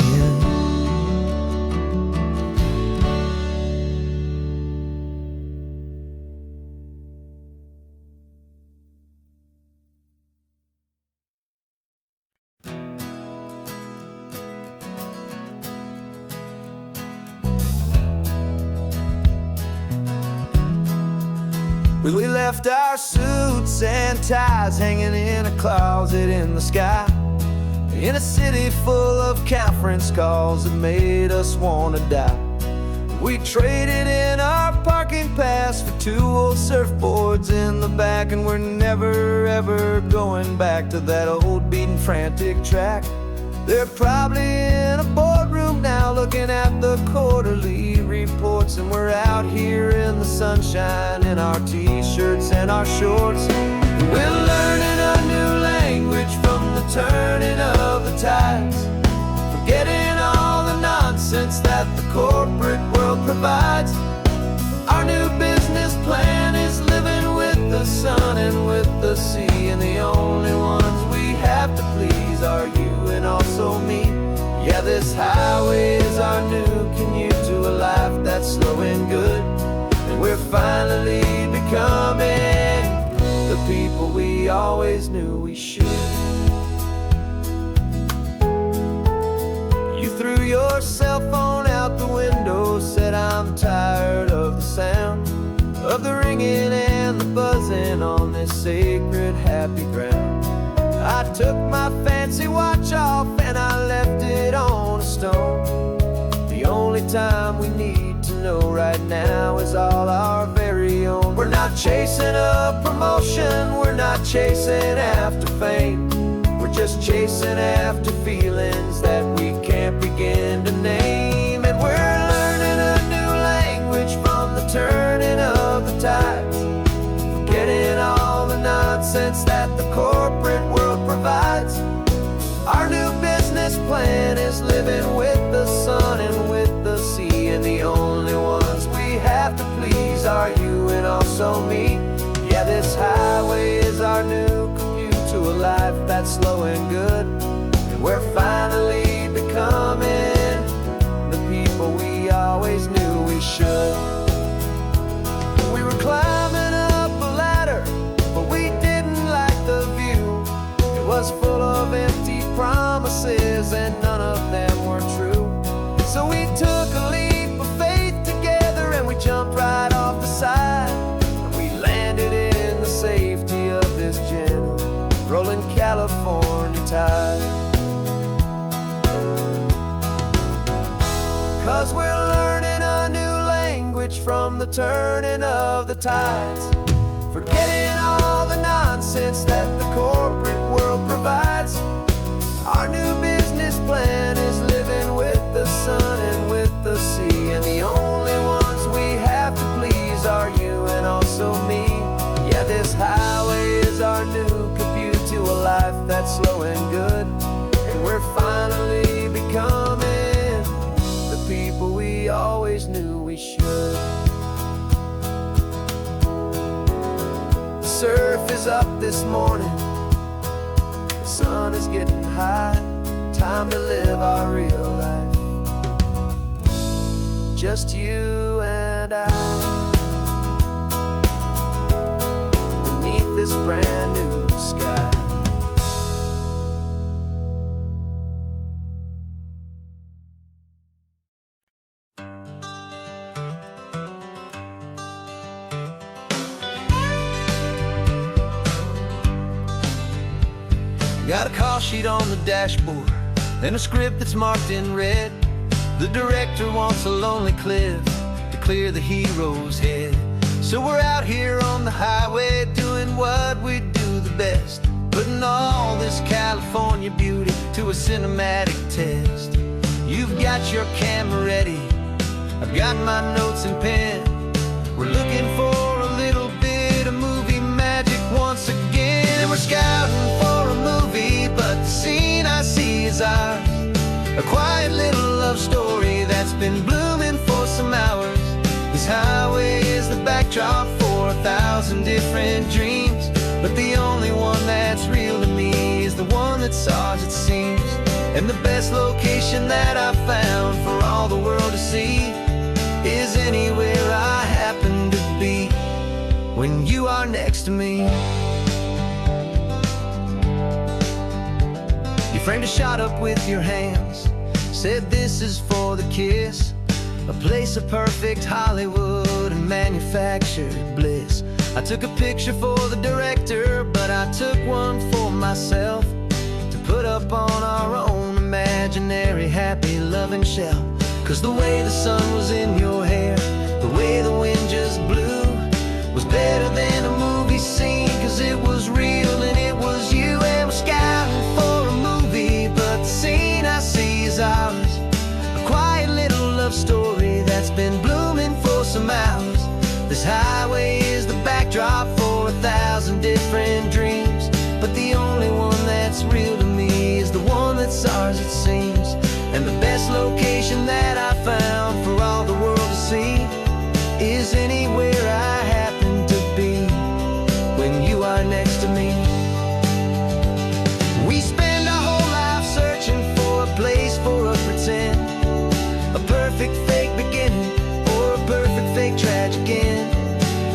We left our suits and ties hanging in a closet in the sky, in a city full of conference calls that made us wanna die. We traded in our parking pass for 2 old surfboards in the back, and we're never ever going back to that old beaten frantic track. They're probably in a boardroom now looking at the quarterly reports, and we're out here in the sunshine in our t-shirts and our shorts. We're learning a new language from the turning of the tides, forgetting all the nonsense that the corporate world provides. Our new business plan is living with the sun and with the sea, and the only ones we have to please are you and also me. Yeah, this highway is our new commute to a life that's slow and good, and we're finally becoming the people we always knew we should. You threw your cell phone out the window, said I'm tired of the sound of the ringing and the buzzing on this sacred happy ground. I took my fancy watch off and I left it on a stone. The only time we need to know right now is all our very own. We're not chasing a promotion, we're not chasing after fame. We're just chasing after feelings that we can't begin to name. And we're learning a new language from the turning of the tides, forgetting all the nonsense that the corporate world provides. Our new business plan is living with the sun and with the sea, and the only ones we have to please are you and also me. Yeah, this highway is our new commute to a life that's slow and good, and we're finally becoming the people we always knew we should. We were climbing up a ladder, but we didn't like the view. It was full of empty promises and none of them were true. So we took a leap of faith together and we jumped right off the side, and we landed in the safety of this gentle rolling California tide. 'Cause we're learning a new language from the turning of the tides, Forgetting all the nonsense that the corporate world provides. Our new business plan is living with the sun and with the sea, and the only ones we have to please are you and also me. Yeah, this highway is our new commute to a life that's slow and good, and we're finally becoming the people we always knew we should. The surf is up this morning, the sun is getting high. Time to live our real life, just you and I, beneath this brand new sky. Got a call sheet on the dashboard and a script that's marked in red. The director wants a lonely cliff to clear the hero's head. So we're out here on the highway doing what we do the best, putting all this California beauty to a cinematic test. You've got your camera ready, I've got my notes and pen. We're looking for a little bit of movie magic once again, and we're scouting for a movie, but the scene I see is ours. A quiet little love story that's been blooming for some hours. This highway is the backdrop for 1,000 different dreams, but the only one that's real to me is the one that's ours, it seems. And the best location that I've found for all the world to see is anywhere I happen to be when you are next to me. You framed a shot up with your hands, said this is for the kiss, a place of perfect Hollywood and manufactured bliss. I took a picture for the director, but I took one for myself to put up on our own imaginary happy loving shelf. Cause the way the sun was in your hair, the way the wind just blew, was better than a movie scene, cause it was real and it was you. And we're scouting for a movie, but the scene I see is ours. A quiet little love story that's been blooming for some hours. This highway is the backdrop for 1,000 different dreams, but the only one that's real to me is the one that's ours, it seems. And the best location that I found for all the world to see is anywhere I happen to be when you are next to me. We spend our whole life searching for a place for a pretend, a perfect fake beginning or a perfect fake tragic end.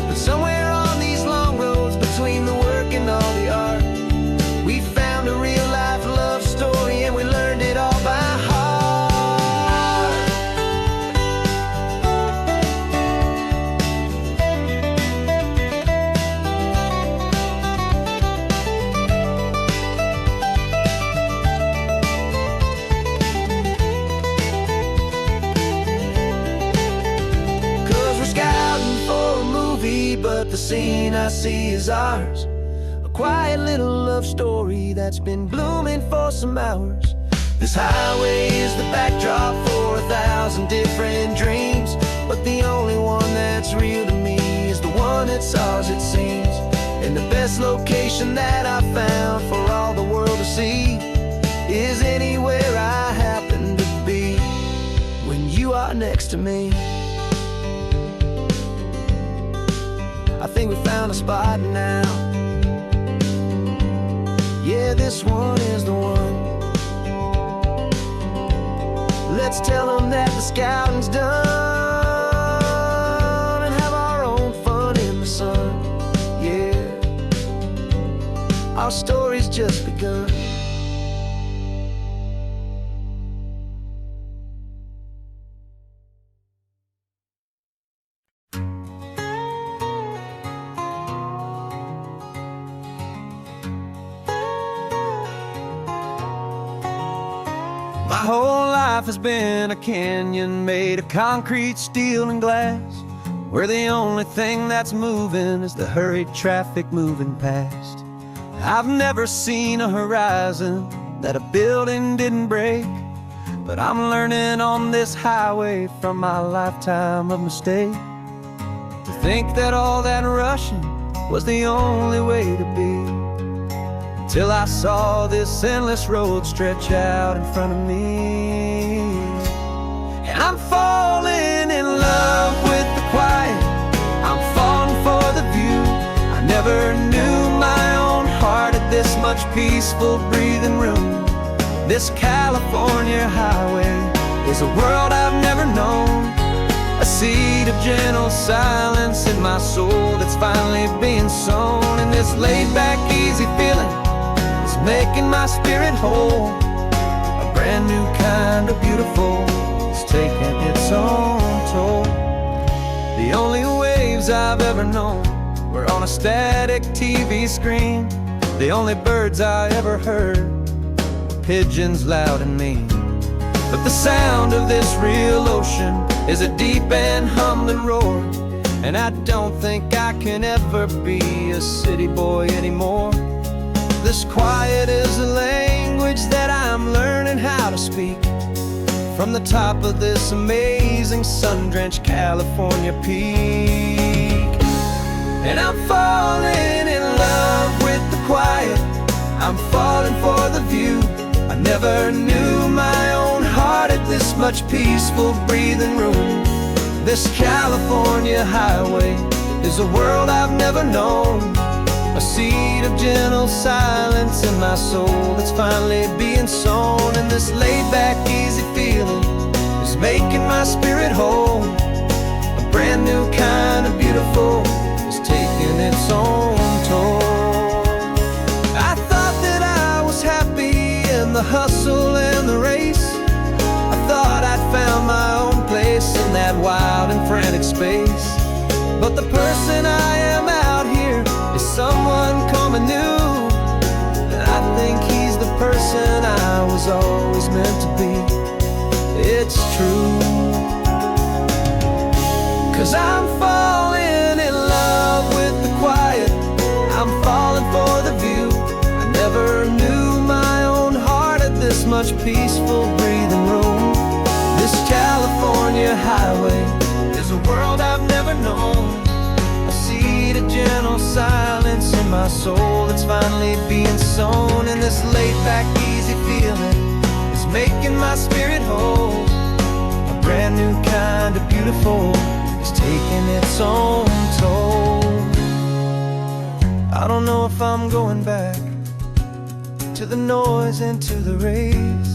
But somewhere on these long roads between the work and all the art, we found a real life love story, and we learned it all by heart. But the scene I see is ours. A quiet little love story that's been blooming for some hours. This highway is the backdrop for 1,000 different dreams, but the only one that's real to me is the one that's ours, it seems. And the best location that I found for all the world to see is anywhere I happen to be when you are next to me. I think we found a spot now. Yeah, this one is the one. Let's tell them that the scouting's done and have our own fun in the sun. Yeah, our story's just begun. My whole life has been a canyon made of concrete, steel, and glass. where the only thing that's moving is the hurried traffic moving past. I've never seen a horizon that a building didn't break, but I'm learning on this highway from my lifetime of mistake to think that all that rushing was the only way to be, till I saw this endless road stretch out in front of me. And I'm falling in love with the quiet, I'm falling for the view. I never knew my own heart had this much peaceful breathing room. This California highway is a world I've never known, a seed of gentle silence in my soul that's finally being sown. And this laid-back, easy feeling is making my spirit whole. A brand new kind of beautiful is taking its own toll. The only waves I've ever known were on a static TV screen. The only birds I ever heard were pigeons loud and mean. But the sound of this real ocean is a deep and humbling roar, and I don't think I can ever be a city boy anymore. This quiet is a language that I'm learning how to speak from the top of this amazing sun-drenched California peak. And I'm falling in love with the quiet, I'm falling for the view. I never knew my own heart had this much peaceful breathing room. This California highway is a world I've never known, a seed of gentle silence in my soul that's finally being sown. And this laid-back, easy feeling is making my spirit whole. A brand new kind of beautiful is taking its own toll. I thought that I was happy in the hustle and the race. I thought I'd found my own place in that wild and frantic space. But the person I am out here is someone coming new, and I think he's the person I was always meant to be. It's true, 'cause I'm falling in love with the quiet, I'm falling for the view. I never knew my own heart had this much peaceful breathing room. This California highway is a world I've never known, a seed of gentle silence in my soul that's finally being sown. And this laid-back, easy feeling is making my spirit whole. A brand new kind of beautiful is taking its own toll. I don't know if I'm going back to the noise and to the race.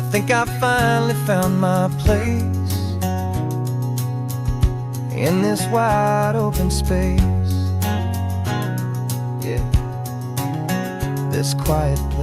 I think I finally found my place in this wide open space. Yeah, this quiet place.